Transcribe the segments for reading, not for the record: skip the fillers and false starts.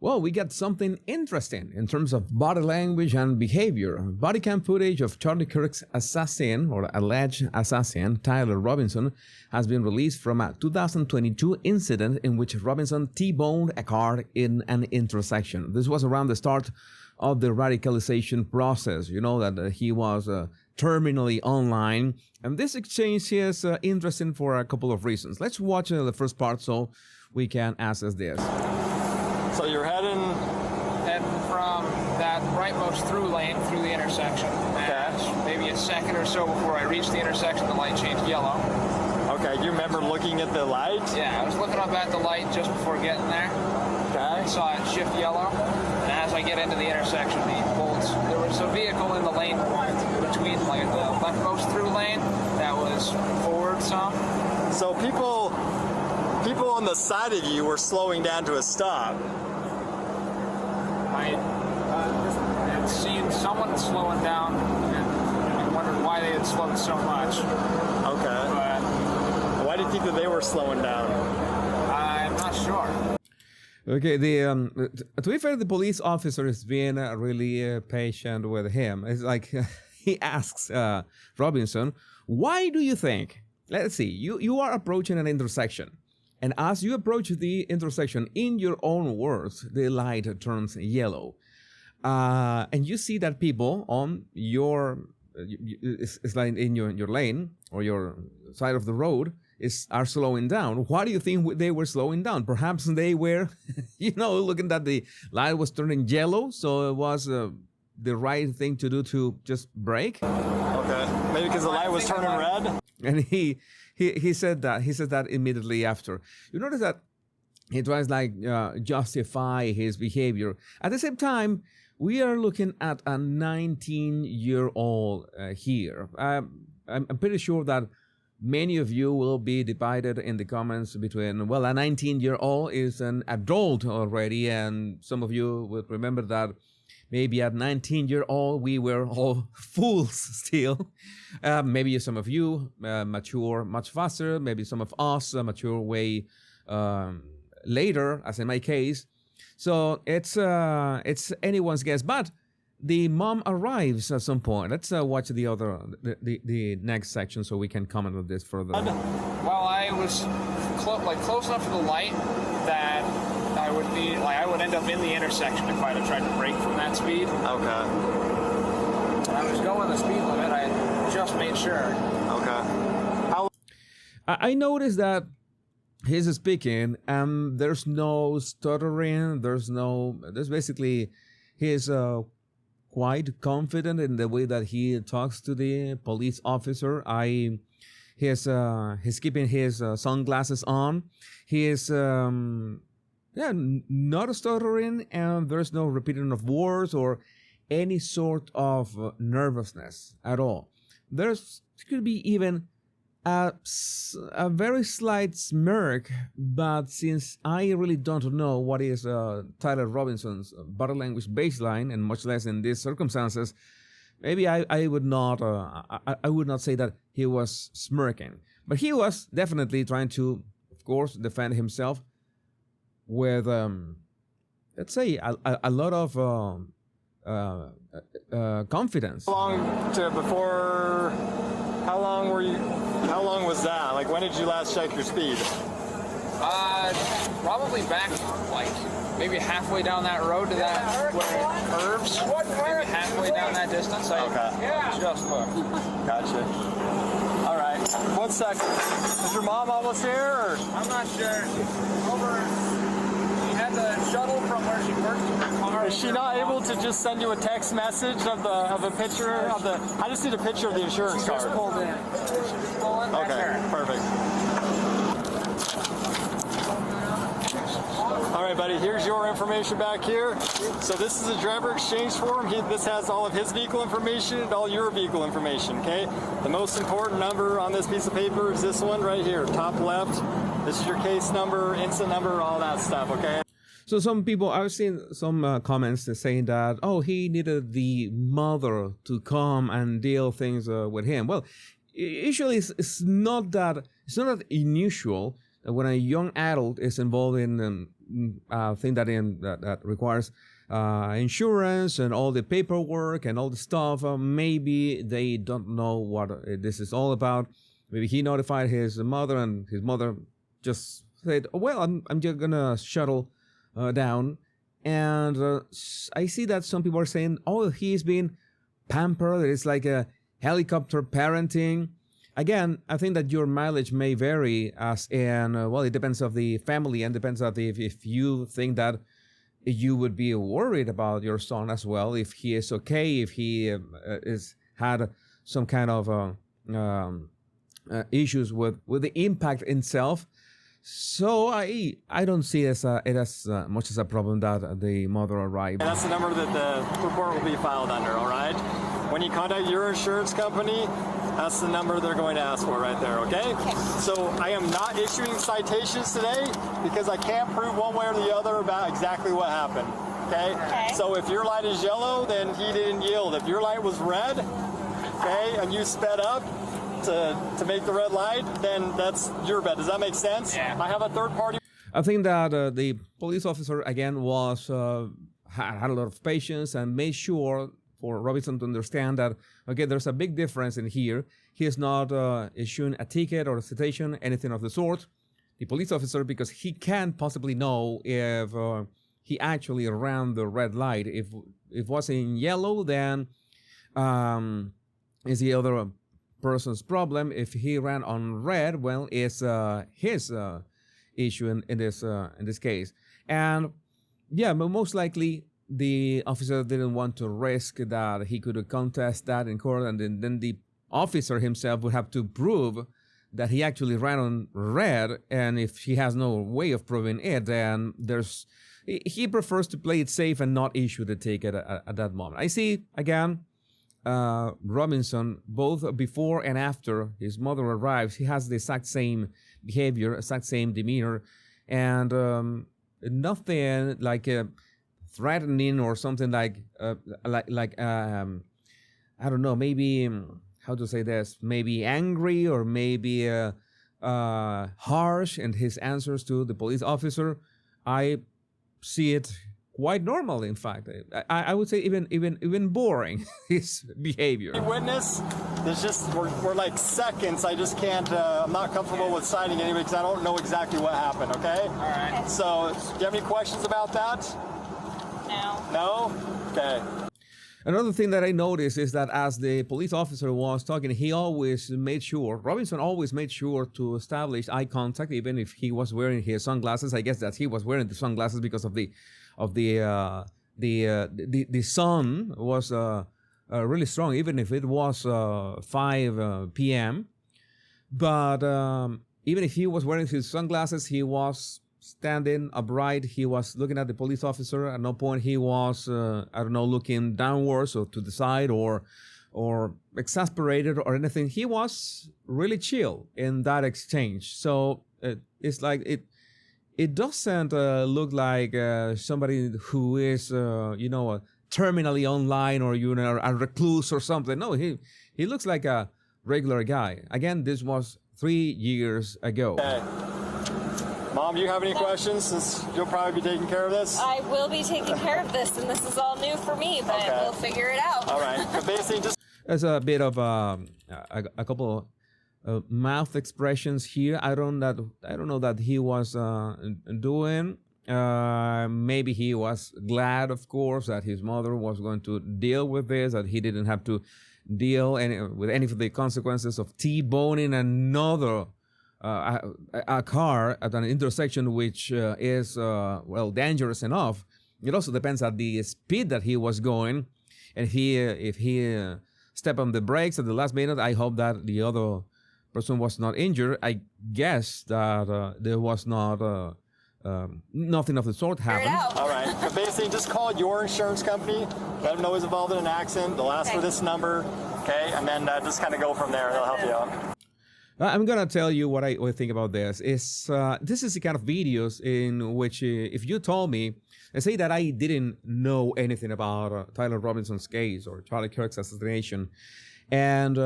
Well, we got something interesting in terms of body language and behavior. Body cam footage of Charlie Kirk's assassin, or alleged assassin, Tyler Robinson, has been released from a 2022 incident in which Robinson T-boned a car in an intersection. This was around the start of the radicalization process. You know that he was terminally online. And this exchange is interesting for a couple of reasons. Let's watch the first part so we can assess this. So you're heading from that rightmost through lane through the intersection. And maybe a second or so before I reached the intersection, the light changed yellow. Okay, you remember looking at the light? Yeah, I was looking up at the light just before getting there. Okay. I saw it shift yellow. And as I get into the intersection, there was a vehicle in the lane between like the leftmost through lane that was forward some. So people on the side of you were slowing down to a stop. I had seen someone slowing down and I wondered why they had slowed so much. Okay. But why do you think that they were slowing down? I'm not sure. Okay, to be fair, the police officer is being really patient with him. It's like he asks Robinson, why do you think, let's see, you are approaching an intersection. And as you approach the intersection, in your own words, the light turns yellow. And you see that people on it's like in your lane or your side of the road are slowing down. Why do you think they were slowing down? Perhaps they were, looking that the light was turning yellow, so it was the right thing to do to just brake. Okay, maybe because the light was turning red. And he said that immediately after. You notice that he tries justify his behavior. At the same time, we are looking at a 19-year-old here. I'm pretty sure that many of you will be divided in the comments between, well, a 19-year-old is an adult already, and some of you will remember that maybe at 19-year-old we were all fools still. Maybe some of you mature much faster. Maybe some of us mature way later, as in my case. So it's anyone's guess. But the mom arrives at some point. Let's watch the next section so we can comment on this further. Well, I was close enough to the light that I would end up in the intersection if I'd have tried to brake from that speed. Okay. I was going the speed limit. I just made sure. Okay. I noticed that he's speaking and there's no stuttering. There's basically he's quite confident in the way that he talks to the police officer. He's keeping his sunglasses on. He is not stuttering, and there's no repeating of words or any sort of nervousness at all. There could be even a very slight smirk, but since I really don't know what is Tyler Robinson's body language baseline, and much less in these circumstances, maybe I would not say that he was smirking, but he was definitely trying to, of course, defend himself with let's say a lot of confidence. How long was that? Like, when did you last check your speed? Probably back maybe halfway down that road to that where it curves. Maybe halfway down that distance. I just looked. Gotcha. All right. 1 second. Is your mom almost here? Or? I'm not sure. She had the shuttle from where she purchased her car. Is she not able to just send you a text message of a picture of the? I just need a picture of the insurance card. Just pulled in. She just pulled in. Okay. Perfect. All right, buddy, here's your information back here. So this is a driver exchange form. This has all of his vehicle information and all your vehicle information, okay? The most important number on this piece of paper is this one right here, top left. This is your case number, incident number, all that stuff, okay? So some people, I've seen some comments saying that, he needed the mother to come and deal things with him. Well, usually it's not that unusual when a young adult is involved in a thing that requires insurance and all the paperwork and all the stuff, maybe they don't know what this is all about. Maybe he notified his mother, and his mother just said, oh, well, I'm just gonna shuttle down. And I see that some people are saying, oh, he's being pampered. It's like a helicopter parenting. Again, I think that your mileage may vary, as in, well, it depends of the family, and depends on if you think that you would be worried about your son as well, if he is okay, if he is had some kind of issues with the impact itself. So I don't see it as much as a problem that the mother arrived. And that's the number that the report will be filed under, all right? When you contact your insurance company, that's the number they're going to ask for right there, okay? So I am not issuing citations today because I can't prove one way or the other about exactly what happened, okay? So if your light is yellow, then he didn't yield. If your light was red, okay, and you sped up to make the red light, then that's your bet. Does that make sense? Yeah. I have a third party. I think that the police officer, again, was had a lot of patience and made sure for Robinson to understand that, okay, there's a big difference in here. He is not issuing a ticket or a citation, anything of the sort. The police officer, because he can't possibly know if he actually ran the red light. If it was in yellow, then is the other person's problem. If he ran on red, well, it's his issue in this case. And yeah, but most likely the officer didn't want to risk that he could contest that in court, and then the officer himself would have to prove that he actually ran on red. And if he has no way of proving it, then he prefers to play it safe and not issue the ticket at that moment. I see, again, Robinson, both before and after his mother arrives, he has the exact same behavior, exact same demeanor, and nothing like threatening or something like I don't know, maybe how to say this, maybe angry or maybe harsh in his answers to the police officer. I see it quite normal, in fact. I would say even boring, his behavior. Witness, there's just, we're like seconds. I just can't, I'm not comfortable with signing anyway because I don't know exactly what happened, okay? All right. So, do you have any questions about that? No. No? Okay. Another thing that I noticed is that as the police officer was talking, he always made sure, Robinson always made sure to establish eye contact, even if he was wearing his sunglasses. I guess that he was wearing the sunglasses because of the sun was really strong, even if it was 5 p.m. But even if he was wearing his sunglasses, he was standing upright. He was looking at the police officer. At no point he was, I don't know, looking downwards or to the side or exasperated or anything. He was really chill in that exchange. So it's like it doesn't look like somebody who is, terminally online or, a recluse or something. No, he looks like a regular guy. Again, this was 3 years ago. Okay. Mom, do you have any questions, since you'll probably be taking care of this? I will be taking care of this, and this is all new for me, but Okay. we'll figure it out. All right. But basically, just There's a bit of a couple of mouth expressions here. I don't know that he was doing. Maybe he was glad, of course, that his mother was going to deal with this, that he didn't have to deal with any of the consequences of T-boning another a car at an intersection, which is dangerous enough. It also depends on the speed that he was going, and if he stepped on the brakes at the last minute. I hope that the other person was not injured. I guess that there was not nothing of the sort happened. all right. But basically, just call your insurance company. Let them know he's involved in an accident. They'll ask for this number, okay, and then just kind of go from there. They'll help you out. I'm gonna tell you what I think about this. This is the kind of videos in which, if you told me, and say that I didn't know anything about Tyler Robinson's case or Charlie Kirk's assassination, and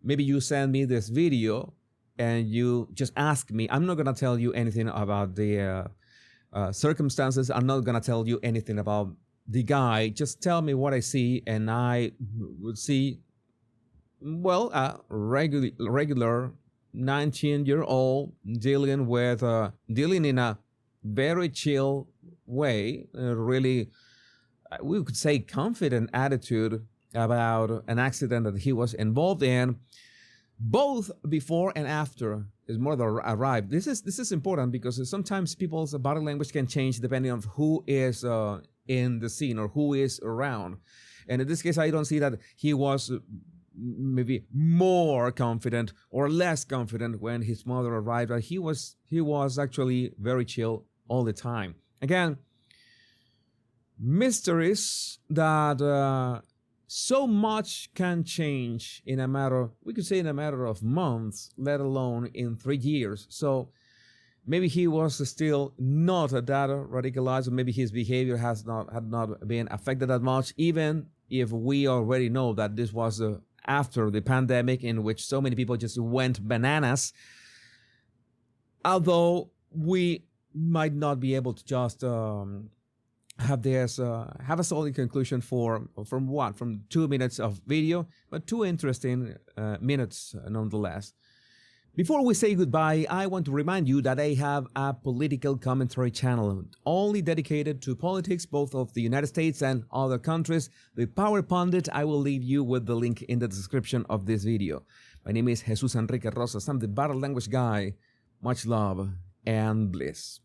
maybe you send me this video, and you just ask me, I'm not going to tell you anything about the circumstances. I'm not going to tell you anything about the guy. Just tell me what I see, and I would see, well, a regular 19-year-old dealing in a very chill way, really, we could say confident attitude about an accident that he was involved in, both before and after his mother arrived. This is important because sometimes people's body language can change depending on who is in the scene or who is around. And in this case, I don't see that he was maybe more confident or less confident when his mother arrived. But he was actually very chill all the time. Again, mysteries that so much can change in a matter, we could say in a matter of months, let alone in 3 years. So maybe he was still not that radicalized, or maybe his behavior had not been affected that much, even if we already know that this was after the pandemic, in which so many people just went bananas. Although we might not be able to just have a solid conclusion from 2 minutes of video, but 2 interesting minutes nonetheless. Before we say goodbye, I want to remind you that I have a political commentary channel only dedicated to politics, both of the United States and other countries. The Power Pundit, I will leave you with the link in the description of this video. My name is Jesus Enrique Rosas. I'm the Battle Language Guy. Much love and bliss.